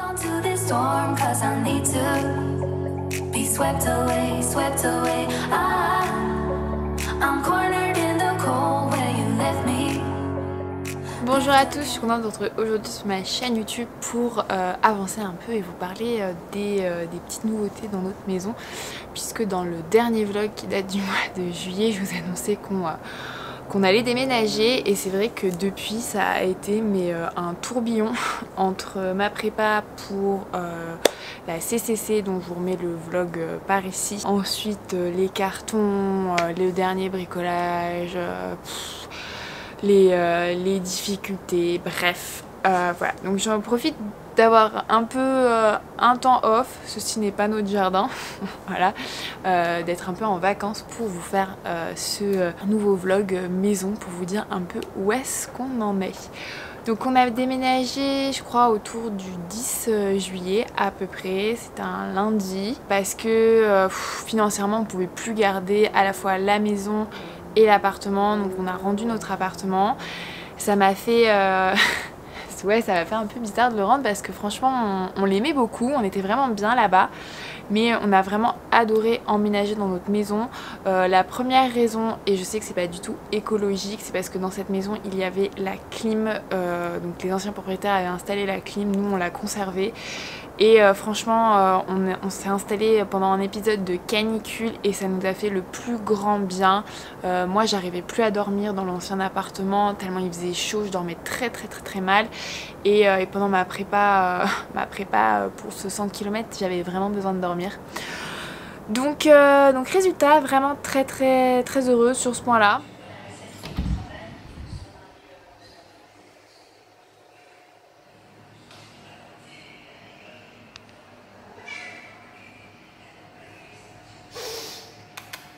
Bonjour à tous, je suis contente de vous retrouver aujourd'hui sur ma chaîne YouTube pour avancer un peu et vous parler des petites nouveautés dans notre maison, puisque dans le dernier vlog qui date du mois de juillet, je vous annonçais qu'on allait déménager, et c'est vrai que depuis ça a été un tourbillon entre ma prépa pour la CCC dont je vous remets le vlog par ici, ensuite les cartons, le dernier bricolage, les difficultés, bref. Voilà, donc j'en profite d'avoir un peu un temps off, ceci n'est pas notre jardin, voilà, d'être un peu en vacances pour vous faire ce nouveau vlog maison pour vous dire un peu où est-ce qu'on en est. Donc on a déménagé je crois autour du 10 juillet à peu près, c'était un lundi, parce que financièrement on pouvait plus garder à la fois la maison et l'appartement, donc on a rendu notre appartement. Ça m'a fait ouais, ça m'a fait un peu bizarre de le rendre parce que franchement on l'aimait beaucoup, on était vraiment bien là-bas, mais on a vraiment adoré emménager dans notre maison. La première raison, et je sais que c'est pas du tout écologique, c'est parce que dans cette maison il y avait la clim, donc les anciens propriétaires avaient installé la clim, nous on l'a conservée. Et franchement on s'est installé pendant un épisode de canicule et ça nous a fait le plus grand bien. Moi j'arrivais plus à dormir dans l'ancien appartement tellement il faisait chaud, je dormais très mal, et pendant ma prépa pour ce 100 km j'avais vraiment besoin de dormir. Donc résultat, vraiment très heureuse sur ce point là.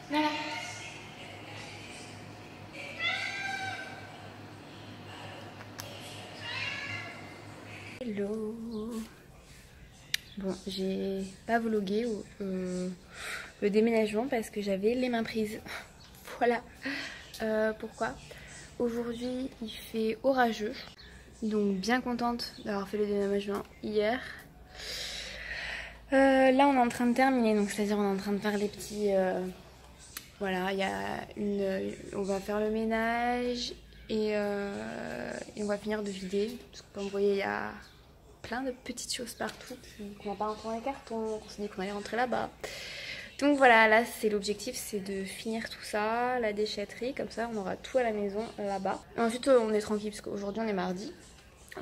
Voilà. Hello. Bon, j'ai pas vlogué le déménagement parce que j'avais les mains prises. Voilà. Pourquoi? Aujourd'hui il fait orageux, donc bien contente d'avoir fait le déménagement hier. Là on est en train de terminer, donc c'est à dire on est en train de faire les petits voilà, il y a on va faire le ménage et on va finir de vider, parce que comme vous voyez il y a plein de petites choses partout qu'on va pas rentrer dans les cartons, qu'on s'est dit qu'on allait rentrer là-bas. Donc voilà, là c'est l'objectif, c'est de finir tout ça, la déchetterie, comme ça on aura tout à la maison là-bas. Ensuite on est tranquille parce qu'aujourd'hui on est mardi.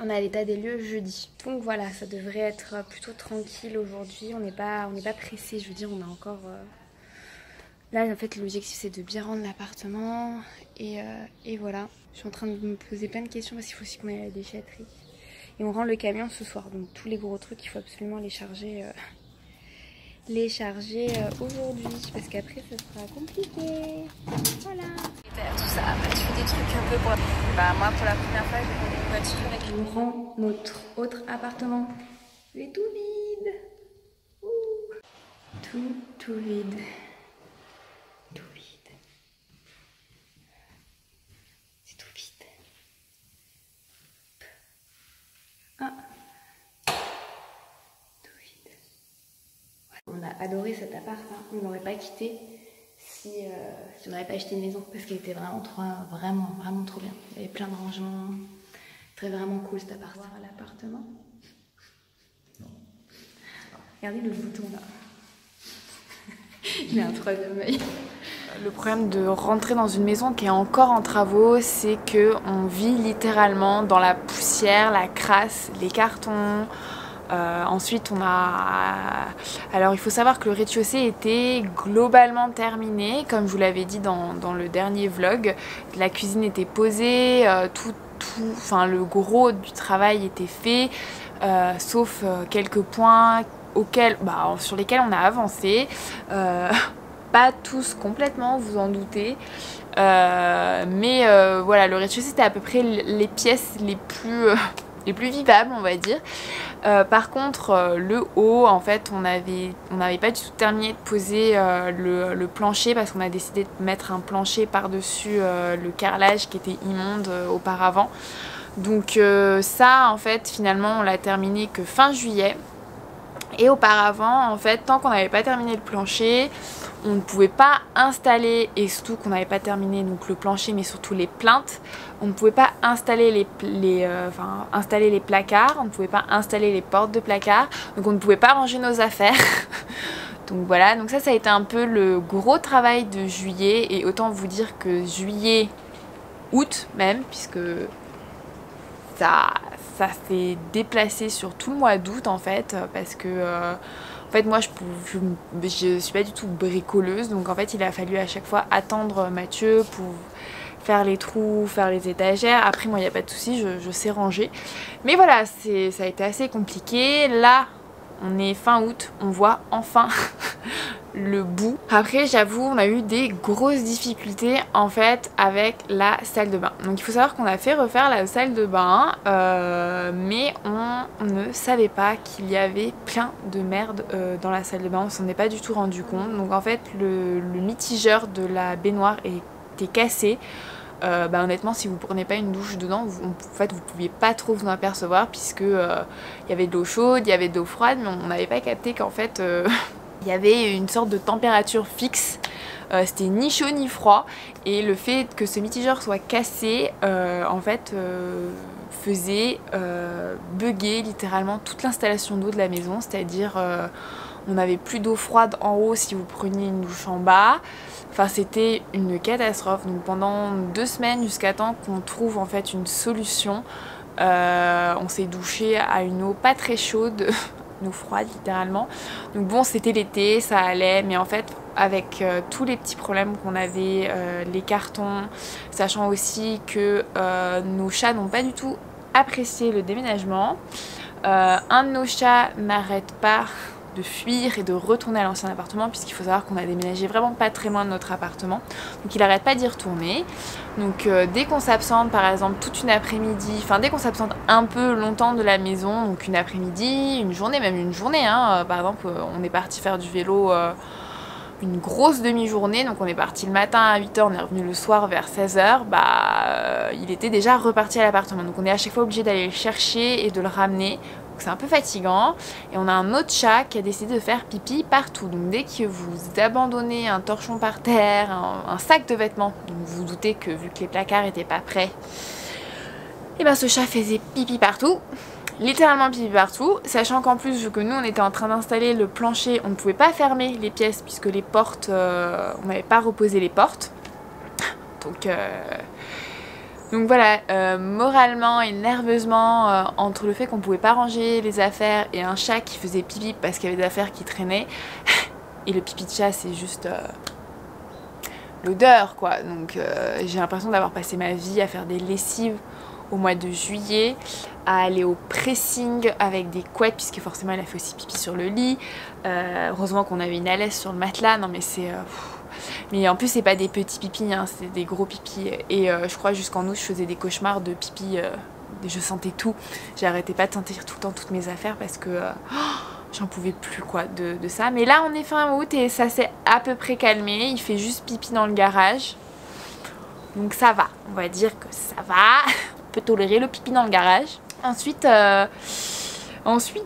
On a l'état des lieux jeudi. Donc voilà, ça devrait être plutôt tranquille aujourd'hui. On n'est pas pressé, je veux dire, on a encore... Là en fait l'objectif c'est de bien rendre l'appartement et voilà. Je suis en train de me poser plein de questions parce qu'il faut aussi qu'on aille à la déchetterie. Et on rend le camion ce soir, donc tous les gros trucs il faut absolument les charger aujourd'hui parce qu'après ça sera compliqué. Voilà. Tout ça, bah, tu fais des trucs un peu pour... Bah moi pour la première fois j'ai pris une voiture et on rend notre autre appartement. Il est tout vide. Ouh. Tout vide. Tout vide. C'est tout vide. Ah. Tout vide. Ouais. On a adoré cet appart, hein. On n'aurait pas quitté si on n'avait pas acheté une maison parce qu'elle était vraiment trop bien. Il y avait plein de rangements. Vraiment cool cet appart. Voir l'appartement. Regardez le bouton là. Il a un troisième œil. Le problème de rentrer dans une maison qui est encore en travaux, c'est qu'on vit littéralement dans la poussière, la crasse, les cartons. Ensuite on a... Alors il faut savoir que le rez-de-chaussée était globalement terminé, comme je vous l'avais dit dans le dernier vlog. La cuisine était posée, enfin le gros du travail était fait, sauf quelques points sur lesquels on a avancé. Pas tous complètement, vous en doutez. Mais voilà, le rez-de-chaussée c'était à peu près les pièces les plus vivables, on va dire. Par contre le haut, en fait on n'avait pas du tout terminé de poser le plancher, parce qu'on a décidé de mettre un plancher par dessus le carrelage qui était immonde auparavant. Donc ça en fait finalement on l'a terminé que fin juillet. Et auparavant en fait tant qu'on n'avait pas terminé le plancher, on ne pouvait pas installer, et surtout qu'on n'avait pas terminé donc le plancher mais surtout les plinthes, on ne pouvait pas installer installer les placards, on ne pouvait pas installer les portes de placard, donc on ne pouvait pas ranger nos affaires. Donc voilà, donc ça a été un peu le gros travail de juillet, et autant vous dire que juillet, août même, puisque ça s'est déplacé sur tout le mois d'août en fait, parce que en fait moi je suis pas du tout bricoleuse, donc en fait il a fallu à chaque fois attendre Mathieu pour faire les trous, faire les étagères. Après moi il n'y a pas de souci, je sais ranger, mais voilà, ça a été assez compliqué. Là on est fin août, on voit enfin le bout. Après j'avoue on a eu des grosses difficultés en fait avec la salle de bain. Donc il faut savoir qu'on a fait refaire la salle de bain, mais on ne savait pas qu'il y avait plein de merde dans la salle de bain. On s'en est pas du tout rendu compte. Donc en fait le mitigeur de la baignoire était cassé. Honnêtement si vous prenez pas une douche dedans en fait vous pouviez pas trop vous en apercevoir, puisque y avait de l'eau chaude, il y avait de l'eau froide, mais on n'avait pas capté qu'en fait il y avait une sorte de température fixe, c'était ni chaud ni froid, et le fait que ce mitigeur soit cassé en fait faisait bugger littéralement toute l'installation d'eau de la maison, c'est-à-dire on n'avait plus d'eau froide en haut si vous preniez une douche en bas. Enfin c'était une catastrophe. Donc pendant 2 semaines jusqu'à temps qu'on trouve en fait une solution, on s'est douché à une eau pas très chaude, une eau froide littéralement. Donc bon c'était l'été, ça allait, mais en fait avec tous les petits problèmes qu'on avait, les cartons, sachant aussi que nos chats n'ont pas du tout apprécié le déménagement. Un de nos chats n'arrête pas de fuir et de retourner à l'ancien appartement, puisqu'il faut savoir qu'on a déménagé vraiment pas très loin de notre appartement, donc il arrête pas d'y retourner. Donc dès qu'on s'absente par exemple toute une après-midi, enfin dès qu'on s'absente un peu longtemps de la maison, donc une après-midi, une journée, même une journée hein, par exemple on est parti faire du vélo une grosse demi-journée, donc on est parti le matin à 8 h, on est revenu le soir vers 16 h, il était déjà reparti à l'appartement, donc on est à chaque fois obligé d'aller le chercher et de le ramener. C'est un peu fatigant. Et on a un autre chat qui a décidé de faire pipi partout. Donc dès que vous abandonnez un torchon par terre, un sac de vêtements, donc vous vous doutez que vu que les placards n'étaient pas prêts, et ben ce chat faisait pipi partout. Littéralement pipi partout, sachant qu'en plus vu que nous on était en train d'installer le plancher, on ne pouvait pas fermer les pièces puisque les portes, on n'avait pas reposé les portes. Donc voilà, moralement et nerveusement, entre le fait qu'on pouvait pas ranger les affaires et un chat qui faisait pipi parce qu'il y avait des affaires qui traînaient, et le pipi de chat c'est juste l'odeur quoi. Donc j'ai l'impression d'avoir passé ma vie à faire des lessives au mois de juillet, à aller au pressing avec des couettes, puisque forcément elle a fait aussi pipi sur le lit. Heureusement qu'on avait une alaise sur le matelas, non mais c'est... Mais en plus c'est pas des petits pipis, hein, c'est des gros pipis. Et je crois jusqu'en août je faisais des cauchemars de pipi, je sentais tout. J'arrêtais pas de sentir tout le temps toutes mes affaires parce que j'en pouvais plus quoi de ça. Mais là on est fin août et ça s'est à peu près calmé, il fait juste pipi dans le garage. Donc ça va, on va dire que ça va, on peut tolérer le pipi dans le garage. Ensuite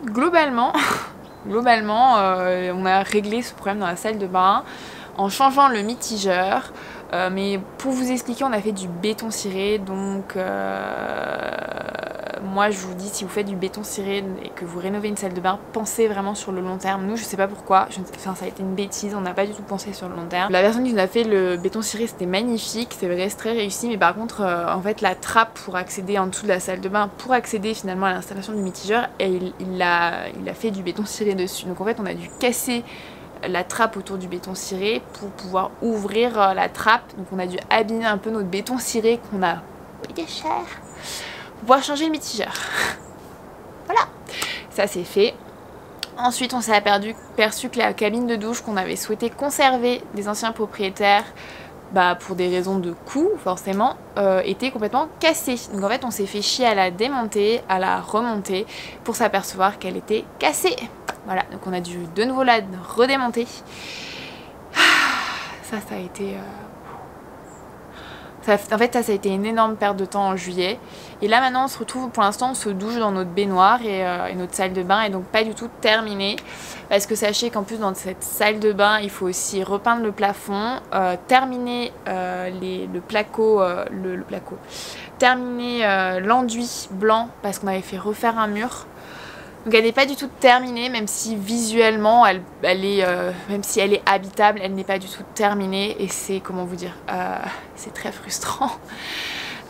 globalement, on a réglé ce problème dans la salle de bain en changeant le mitigeur. Mais pour vous expliquer, on a fait du béton ciré, donc moi je vous dis, si vous faites du béton ciré et que vous rénovez une salle de bain, pensez vraiment sur le long terme. Nous je sais pas pourquoi, ça a été une bêtise, on n'a pas du tout pensé sur le long terme. La personne qui nous a fait le béton ciré c'était magnifique, c'est vrai, c'est très réussi, mais par contre en fait la trappe pour accéder en dessous de la salle de bain, pour accéder finalement à l'installation du mitigeur, et il a fait du béton ciré dessus. Donc en fait on a dû casser la trappe autour du béton ciré pour pouvoir ouvrir la trappe. Donc on a dû abîmer un peu notre béton ciré qu'on a payé cher pour pouvoir changer le mitigeur. Voilà, ça c'est fait. Ensuite on s'est aperçu que la cabine de douche qu'on avait souhaité conserver des anciens propriétaires, pour des raisons de coût forcément, était complètement cassée. Donc en fait on s'est fait chier à la démonter, à la remonter pour s'apercevoir qu'elle était cassée. Voilà, donc on a dû de nouveau la redémonter. Ça a été... En fait, ça a été une énorme perte de temps en juillet. Et là, maintenant, on se retrouve, pour l'instant, on se douche dans notre baignoire et notre salle de bain est donc pas du tout terminée. Parce que sachez qu'en plus, dans cette salle de bain, il faut aussi repeindre le plafond, terminer le placo, terminer l'enduit blanc parce qu'on avait fait refaire un mur. Donc elle n'est pas du tout terminée, même si visuellement, elle est, même si elle est habitable, elle n'est pas du tout terminée. Et c'est, comment vous dire, c'est très frustrant.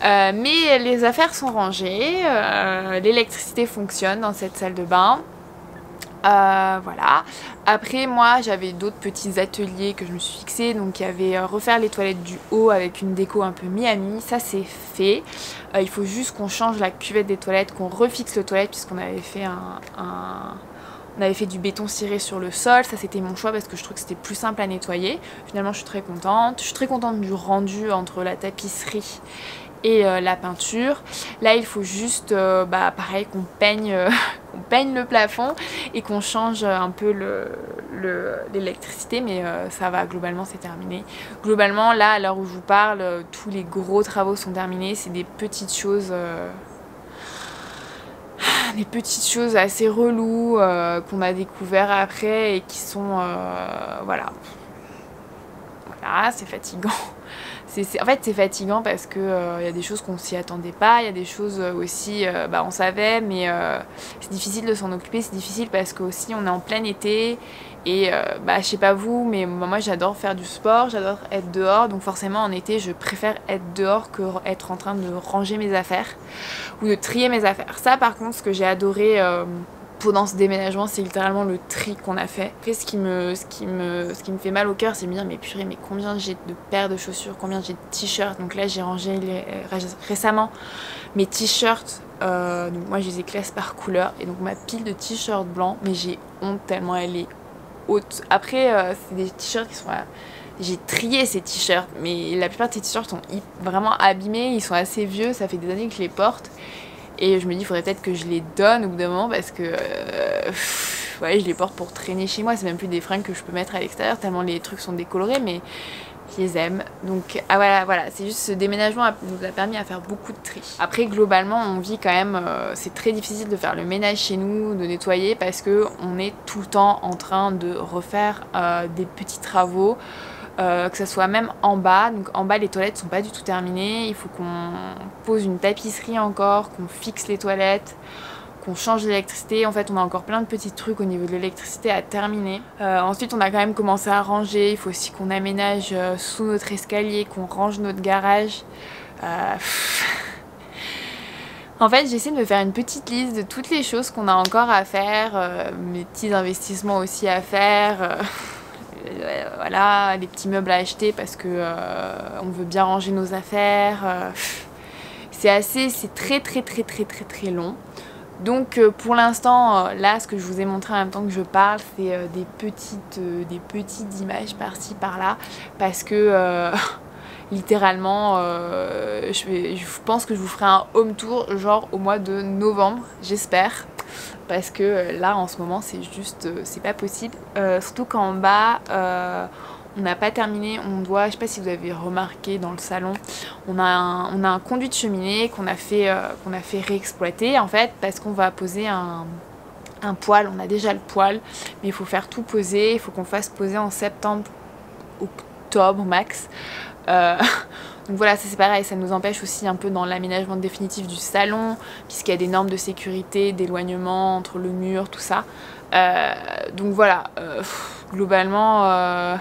Mais les affaires sont rangées, l'électricité fonctionne dans cette salle de bain. Voilà. Après moi j'avais d'autres petits ateliers que je me suis fixé, donc il y avait refaire les toilettes du haut avec une déco un peu Miami, ça c'est fait. Il faut juste qu'on change la cuvette des toilettes, qu'on refixe le toilette puisqu'on avait fait on avait fait du béton ciré sur le sol. Ça c'était mon choix parce que je trouve que c'était plus simple à nettoyer. Finalement je suis très contente. Je suis très contente du rendu entre la tapisserie et la peinture. Là il faut juste pareil qu'on peigne, qu'on peigne le plafond et qu'on change un peu l'électricité, mais ça va, globalement c'est terminé. Globalement là à l'heure où je vous parle, tous les gros travaux sont terminés. C'est des petites choses assez reloues qu'on a découvert après et qui sont voilà, c'est fatigant. En fait c'est fatigant parce que y a des choses qu'on s'y attendait pas, il y a des choses aussi on savait, mais c'est difficile de s'en occuper. C'est difficile parce que aussi on est en plein été et je sais pas vous, mais moi j'adore faire du sport, j'adore être dehors, donc forcément en été je préfère être dehors que être en train de ranger mes affaires ou de trier mes affaires. Ça par contre, ce que j'ai adoré pendant ce déménagement, c'est littéralement le tri qu'on a fait. Après, ce qui me fait mal au cœur, c'est de me dire mais purée, mais combien j'ai de paires de chaussures, combien j'ai de t-shirts. Donc là j'ai rangé récemment mes t-shirts, donc moi je les ai classés par couleur, et donc ma pile de t-shirts blancs, mais j'ai honte tellement elle est haute. Après c'est des t-shirts qui sont j'ai trié ces t-shirts, mais la plupart de ces t-shirts sont vraiment abîmés, ils sont assez vieux, ça fait des années que je les porte. Et je me dis, il faudrait peut-être que je les donne au bout d'un moment parce que ouais, je les porte pour traîner chez moi. C'est même plus des fringues que je peux mettre à l'extérieur tellement les trucs sont décolorés, mais je les aime. Donc voilà, c'est juste ce déménagement nous a permis à faire beaucoup de tri. Après globalement on vit quand même, c'est très difficile de faire le ménage chez nous, de nettoyer parce que on est tout le temps en train de refaire des petits travaux. Que ça soit même en bas, donc en bas les toilettes sont pas du tout terminées, il faut qu'on pose une tapisserie encore, qu'on fixe les toilettes, qu'on change l'électricité. En fait on a encore plein de petits trucs au niveau de l'électricité à terminer. Ensuite on a quand même commencé à ranger, il faut aussi qu'on aménage sous notre escalier, qu'on range notre garage. En fait j'essaie de me faire une petite liste de toutes les choses qu'on a encore à faire, mes petits investissements aussi à faire. Voilà, les petits meubles à acheter parce que on veut bien ranger nos affaires. C'est très long. Donc pour l'instant, là ce que je vous ai montré en même temps que je parle, c'est des petites images par-ci par-là parce que littéralement je pense que je vous ferai un home tour genre au mois de novembre, j'espère. Parce que là en ce moment c'est juste c'est pas possible, surtout qu'en bas on n'a pas terminé, on doit, je sais pas si vous avez remarqué dans le salon, on a un conduit de cheminée qu'on a fait réexploiter en fait parce qu'on va poser un poêle. On a déjà le poêle mais il faut faire tout poser, il faut qu'on fasse poser en septembre, octobre max. Donc voilà, ça c'est pareil, ça nous empêche aussi un peu dans l'aménagement définitif du salon puisqu'il y a des normes de sécurité, d'éloignement entre le mur, tout ça. Donc voilà, globalement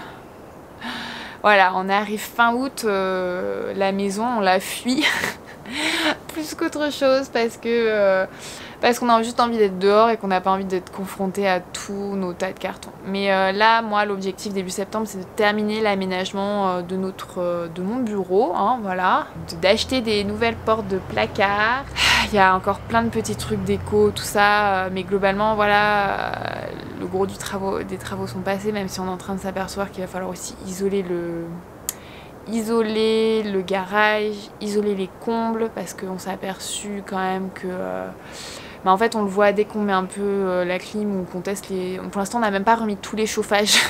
voilà, on arrive fin août, la maison on la fuit plus qu'autre chose parce qu'on a juste envie d'être dehors et qu'on n'a pas envie d'être confronté à tous nos tas de cartons. Mais là, moi, l'objectif début septembre, c'est de terminer l'aménagement de mon bureau, hein, voilà. D'acheter des nouvelles portes de placard. Il y a encore plein de petits trucs déco, tout ça, mais globalement, voilà, le gros des travaux sont passés, même si on est en train de s'apercevoir qu'il va falloir aussi isoler le garage, isoler les combles parce qu'on s'est aperçu quand même que en fait on le voit dès qu'on met un peu la clim ou qu'on teste les... Pour l'instant on n'a même pas remis tous les chauffages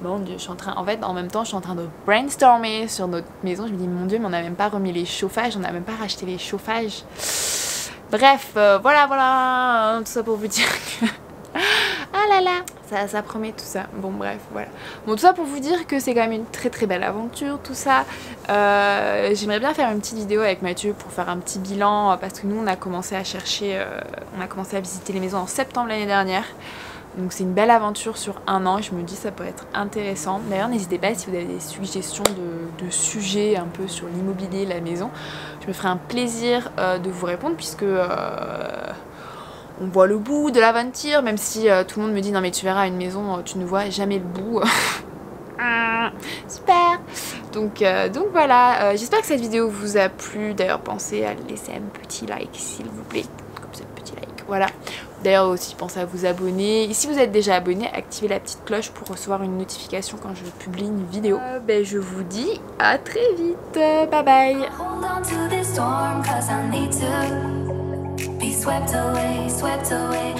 Mon Dieu, je suis en train, en fait, en même temps, je suis en train de brainstormer sur notre maison. Je me dis, mon Dieu, mais on n'a même pas remis les chauffages, on n'a même pas racheté les chauffages. Bref, voilà, tout ça pour vous dire que... Ah là là, ça promet tout ça. Bon bref, voilà. Bon, tout ça pour vous dire que c'est quand même une très très belle aventure, tout ça. J'aimerais bien faire une petite vidéo avec Mathieu pour faire un petit bilan, parce que nous on a commencé à chercher, on a commencé à visiter les maisons en septembre l'année dernière. Donc c'est une belle aventure sur un an, je me dis ça peut être intéressant. D'ailleurs n'hésitez pas si vous avez des suggestions de sujets un peu sur l'immobilier, la maison. Je me ferai un plaisir de vous répondre puisque on voit le bout de l'aventure, même si tout le monde me dit non mais tu verras une maison, tu ne vois jamais le bout. Super. Donc voilà, j'espère que cette vidéo vous a plu. D'ailleurs pensez à laisser un petit like s'il vous plaît, comme ça, petit like, voilà. D'ailleurs aussi pensez à vous abonner. Et si vous êtes déjà abonné, activez la petite cloche pour recevoir une notification quand je publie une vidéo. Je vous dis à très vite, bye bye. Swept away, swept away.